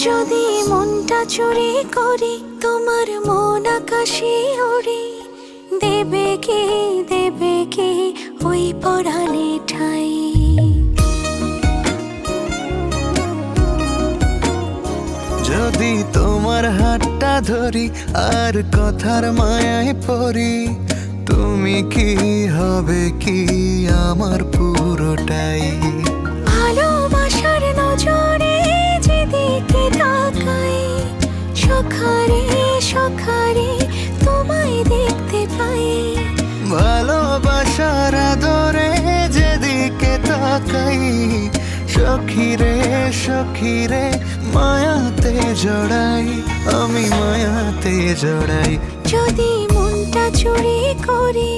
যদি মনটা চুরি করি তোমার মন আকাশে ওড়ে, দেবে কি ওই পরাণে ঠাই। যদি তোমার হাতটা ধরি আর কথার মায়ায় পড়ি, তুমি কি হবে কি আমার পুরোটাই। ভালোবাসার নজরে যেদিকে তাকাই, সখারে সখারে তোমায় দেখতে পাই। ভালোবাসার আদরে যেদিকে তাকাই, সখিরে সখিরে মায়াতে জড়াই, আমি মায়াতে জড়াই। যদি মনটা চুরি করি